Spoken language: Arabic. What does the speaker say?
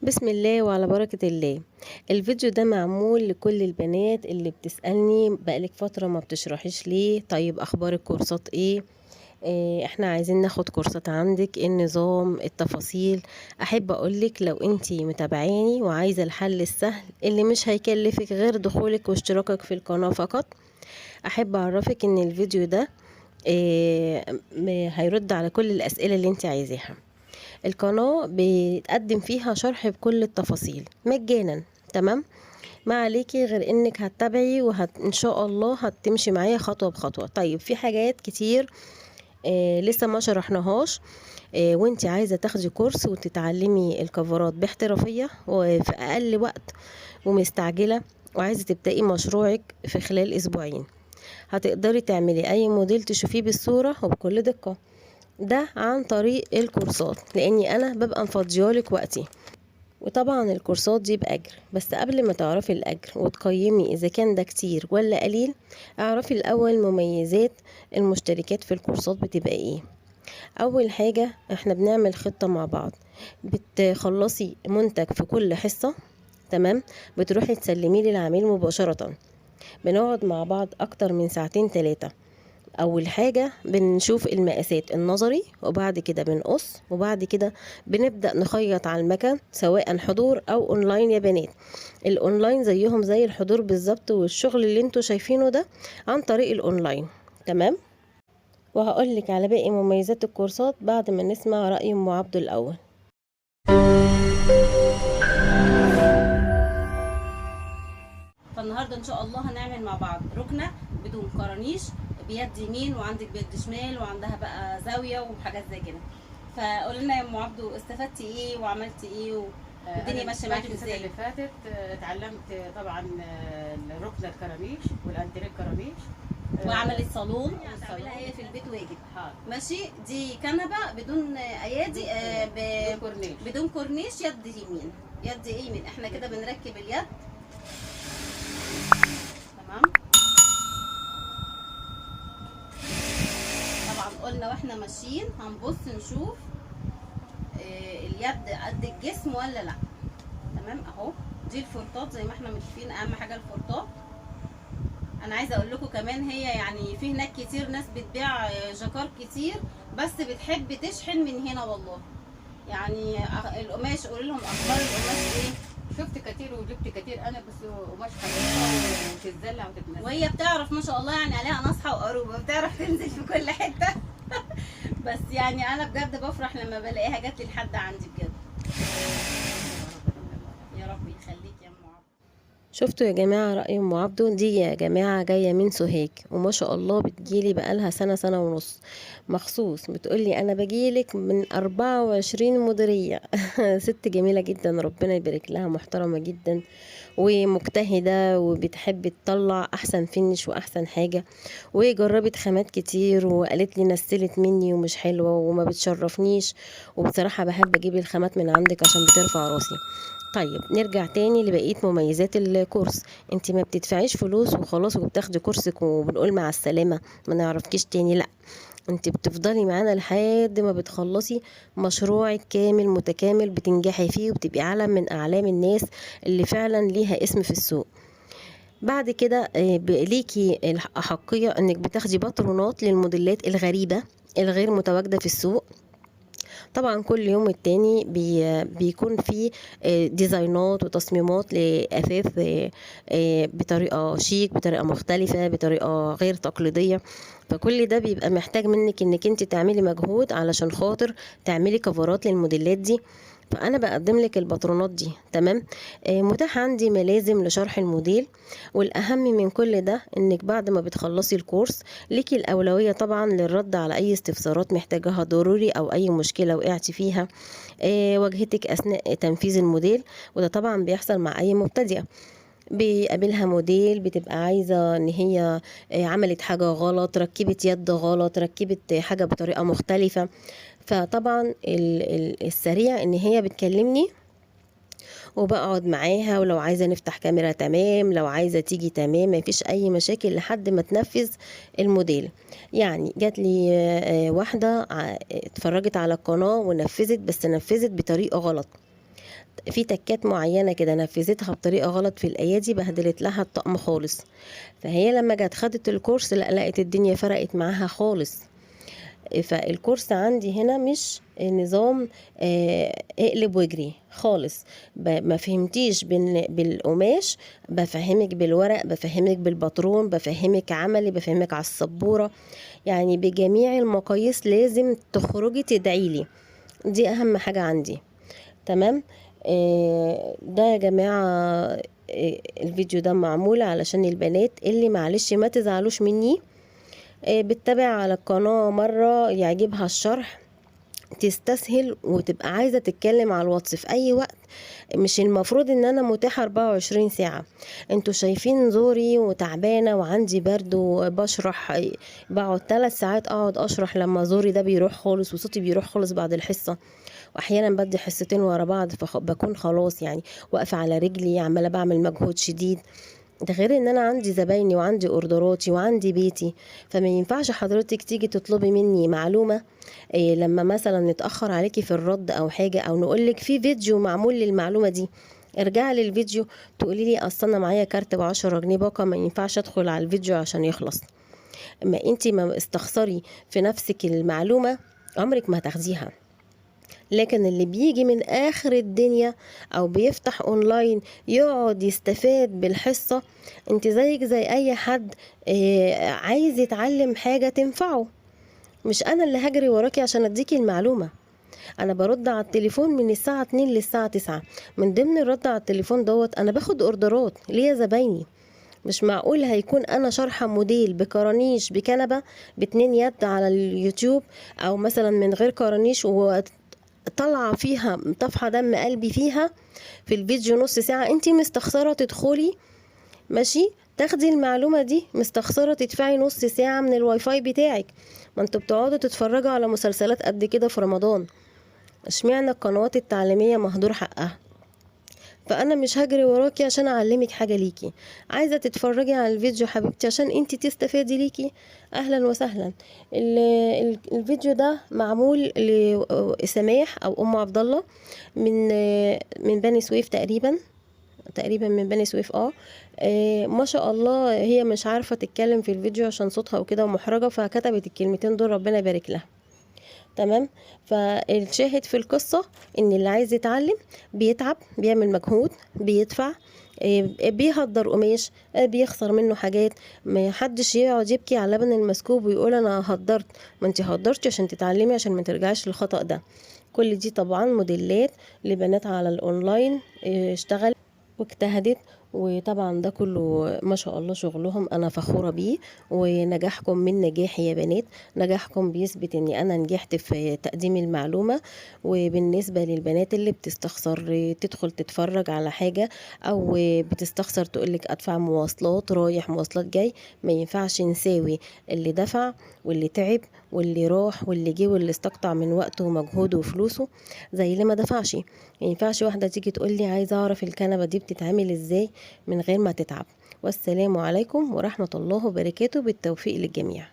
بسم الله وعلى بركة الله. الفيديو ده معمول لكل البنات اللي بتسألني بقالك فترة ما بتشرحيش ليه. طيب اخبار الكورسات ايه؟ احنا عايزين ناخد كورسات عندك، إيه النظام، التفاصيل. احب اقولك لو انتي متابعاني وعايزة الحل السهل اللي مش هيكلفك غير دخولك واشتراكك في القناة فقط، احب اعرفك ان الفيديو ده هيرد على كل الاسئلة اللي انتي عايزاها. القناة بيتقدم فيها شرح بكل التفاصيل مجانا. تمام، ما عليكي غير انك هتتابعي ان شاء الله هتمشي معايا خطوة بخطوة. طيب في حاجات كتير لسه ما شرحناهاش. وانت عايزة تاخدي كورس وتتعلمي الكفرات باحترافية وفي اقل وقت ومستعجلة، وعايزة تبدأي مشروعك في خلال اسبوعين، هتقدري تعملي اي موديل تشوفيه بالصورة وبكل دقة. ده عن طريق الكورسات، لاني انا ببقى مفضيالك وقتي. وطبعا الكورسات دي بأجر، بس قبل ما تعرفي الأجر وتقيمي إذا كان ده كتير ولا قليل، اعرفي الأول مميزات المشتركات في الكورسات بتبقى ايه. أول حاجة احنا بنعمل خطة مع بعض، بتخلصي منتج في كل حصة. تمام، بتروحي تسلميه للعميل مباشرة. بنقعد مع بعض أكتر من ساعتين 3. اول حاجة بنشوف المقاسات النظري، وبعد كده بنقص، وبعد كده بنبدأ نخيط على المكان سواء حضور او اونلاين. يا بنات، الاونلاين زيهم زي الحضور بالظبط، والشغل اللي انتوا شايفينه ده عن طريق الاونلاين. تمام، وهقولك على باقي مميزات الكورسات بعد ما نسمع رأي ام عبد الاول. فالنهارده ان شاء الله هنعمل مع بعض ركنه بدون كرانيش، بيد يمين وعندك بيد شمال، وعندها بقى زاويه وحاجات زي كده. فقول لنا يا ام عبدو، استفدتي ايه وعملتي ايه والدنيا ماشيه معاكي السنة ازاي؟ اللي فاتت اتعلمت طبعا الركنة الكرانيش والانتريه الكرانيش وعملت صالون والصالون. هتعملها هي في البيت واجب. حاضر. ماشي، دي كنبه بدون ايادي، بدون كورنيش. بدون كورنيش، يد يمين. يد ايه يمين، احنا كده بنركب اليد. تمام، طبعا قلنا واحنا ماشيين هنبص نشوف اليد قد الجسم ولا لا. تمام اهو، دي الفرطات زي ما احنا متفقين، اهم حاجه الفرطات. انا عايزه اقول لكم كمان، هي يعني في هناك كتير ناس بتبيع جاكار كتير، بس بتحب تشحن من هنا والله. يعني القماش، قولي لهم اخبار القماش ايه. شفت كتير وجبت كتير انا، بس قماش حلوة وتتزلع وتتنزل. وهي بتعرف ما شاء الله، يعني عليها نصحه وقروبه، بتعرف تنزل في كل حته. بس يعني انا بجد بفرح لما بلاقيها جات لي لحد عندي بجد. يا رب يخليك يا ام عبد. شفتوا يا جماعة رأي ام عبدو دي؟ يا جماعة جاية من سوهاج، وما شاء الله بتجيلي بقالها سنة سنة ونص مخصوص. بتقولي انا بجيلك من 24 مديرية. ست جميلة جدا، ربنا يبارك لها، محترمة جدا ومجتهدة وبتحب تطلع احسن فينش واحسن حاجة. وجربت خامات كتير وقالت لي نسلت مني ومش حلوة وما بتشرفنيش، وبصراحة بحب اجيب الخامات من عندك عشان بترفع راسي. طيب نرجع تاني لبقية مميزات الكورس. انت ما بتدفعيش فلوس وخلاص وبتاخدي كورسك وبنقول مع السلامة ما نعرفكيش تاني، لا، انت بتفضلي معانا لحد ما بتخلصي مشروعك كامل متكامل، بتنجحي فيه وبتبقي علم من اعلام الناس اللي فعلا ليها اسم في السوق. بعد كده ليكي الأحقية انك بتاخدي باترونات للموديلات الغريبة الغير متواجدة في السوق. طبعا كل يوم التاني بيكون في ديزاينات وتصميمات لأثاث بطريقة شيك، بطريقة مختلفة، بطريقة غير تقليدية. فكل ده بيبقى محتاج منك انك انت تعملي مجهود علشان خاطر تعملي كفرات للموديلات دي. فانا بقدم لك الباترونات دي. تمام، متاح عندي ملازم لشرح الموديل. والاهم من كل ده انك بعد ما بتخلصي الكورس ليكي الاولويه طبعا للرد على اي استفسارات محتاجاها ضروري، او اي مشكله وقعتي فيها واجهتك اثناء تنفيذ الموديل. وده طبعا بيحصل مع اي مبتدئه بيقابلها موديل بتبقى عايزة ان هي عملت حاجة غلط، ركبت يد غلط، ركبت حاجة بطريقة مختلفة. فطبعا السريع ان هي بتكلمني وبقعد معاها، ولو عايزة نفتح كاميرا تمام، لو عايزة تيجي تمام، مفيش اي مشاكل لحد ما تنفذ الموديل. يعني جات لي واحدة اتفرجت على القناة ونفذت، بس نفذت بطريقة غلط. في تكات معينة كده نفذتها بطريقة غلط في الأيادي، بهدلت لها الطقم خالص. فهي لما جت خدت الكورس لا لقت الدنيا فرقت معاها خالص. فالكورس عندي هنا مش نظام اقلب واجري خالص. ما فهمتيش بالقماش، بفهمك بالورق، بفهمك بالباترون، بفهمك عملي، بفهمك على السبورة، يعني بجميع المقاييس. لازم تخرجي تدعيلي، دي اهم حاجة عندي. تمام. ده يا جماعة الفيديو ده معمول علشان البنات اللي معلش ما تزعلوش مني، بتتابع على القناة مرة يعجبها الشرح تستسهل وتبقى عايزة تتكلم على الواتس في اي وقت. مش المفروض ان انا متاحة 24 ساعة. انتوا شايفين زوري وتعبانة وعندي برد وبشرح، بقعد 3 ساعات اقعد اشرح لما زوري ده بيروح خالص وصوتي بيروح خالص بعد الحصة، واحيانا بدي حصتين ورا بعض فبكون خلاص يعني واقفة على رجلي عمالة بعمل مجهود شديد. ده غير ان انا عندي زبايني وعندي اوردراتي وعندي بيتي. فما ينفعش حضرتك تيجي تطلبي مني معلومة لما مثلا نتأخر عليكي في الرد او حاجة، او نقولك في فيديو معمول للمعلومة دي ارجعي للفيديو تقولي لي اصل انا معايا كارت ب10 جنيه باقة ما ينفعش ادخل على الفيديو عشان يخلص. اما انتي ما استخسري في نفسك المعلومة عمرك ما هتاخديها. لكن اللي بيجي من اخر الدنيا او بيفتح اونلاين يقعد يستفاد بالحصة، انت زيك زي اي حد عايز يتعلم حاجة تنفعه. مش انا اللي هجري وراكي عشان اديكي المعلومة. انا برد على التليفون من الساعة 2 للساعة 9. من ضمن الرد على التليفون دوت انا باخد اوردرات ليا زبايني. مش معقول هيكون انا شارحة موديل بكرانيش بكنبة ب2 يد على اليوتيوب، او مثلا من غير كرانيش طلع فيها طفحة دم قلبي فيها في الفيديو نص ساعة، انتي مستخسرة تدخلي ماشي تاخدي المعلومة دي، مستخسرة تدفعي نص ساعة من الواي فاي بتاعك. ما انتوا بتقعدوا تتفرجوا على مسلسلات قد كده في رمضان، اشمعنى القنوات التعليمية مهدور حقها؟ فانا مش هجري وراكي عشان اعلمك حاجة ليكي. عايزة تتفرجي على الفيديو حبيبتي عشان انتي تستفادي ليكي، اهلا وسهلا. الفيديو ده معمول لسماح او ام عبد الله من بني سويف تقريبا من بني سويف. ما شاء الله هي مش عارفة تتكلم في الفيديو عشان صوتها وكده ومحرجة، فكتبت الكلمتين دول ربنا يبارك لها. تمام. فالشاهد في القصة ان اللي عايز يتعلم بيتعب، بيعمل مجهود، بيدفع، بيهدر قماش، بيخسر منه حاجات. ما حدش يقعد يبكي على لبن المسكوب ويقول انا هدرت. ما انت هدرتي عشان تتعلمي عشان ما ترجعش للخطأ ده. كل دي طبعا موديلات لبنات على الاونلاين اشتغل واجتهدت، وطبعا ده كله ما شاء الله شغلهم انا فخورة بيه. ونجاحكم من نجاحي يا بنات، نجاحكم بيثبت اني انا نجحت في تقديم المعلومة. وبالنسبة للبنات اللي بتستخسر تدخل تتفرج على حاجة او بتستخسر تقولك ادفع مواصلات رايح مواصلات جاي، ما ينفعش نساوي اللي دفع واللي تعب واللي راح واللي جه واللي استقطع من وقته ومجهوده وفلوسه زي اللي ما دفعش. ما ينفعش واحدة تيجي تقولي عايزة اعرف الكنبة دي بتتعمل ازاي من غير ما تتعب. والسلام عليكم ورحمة الله وبركاته، بالتوفيق للجميع.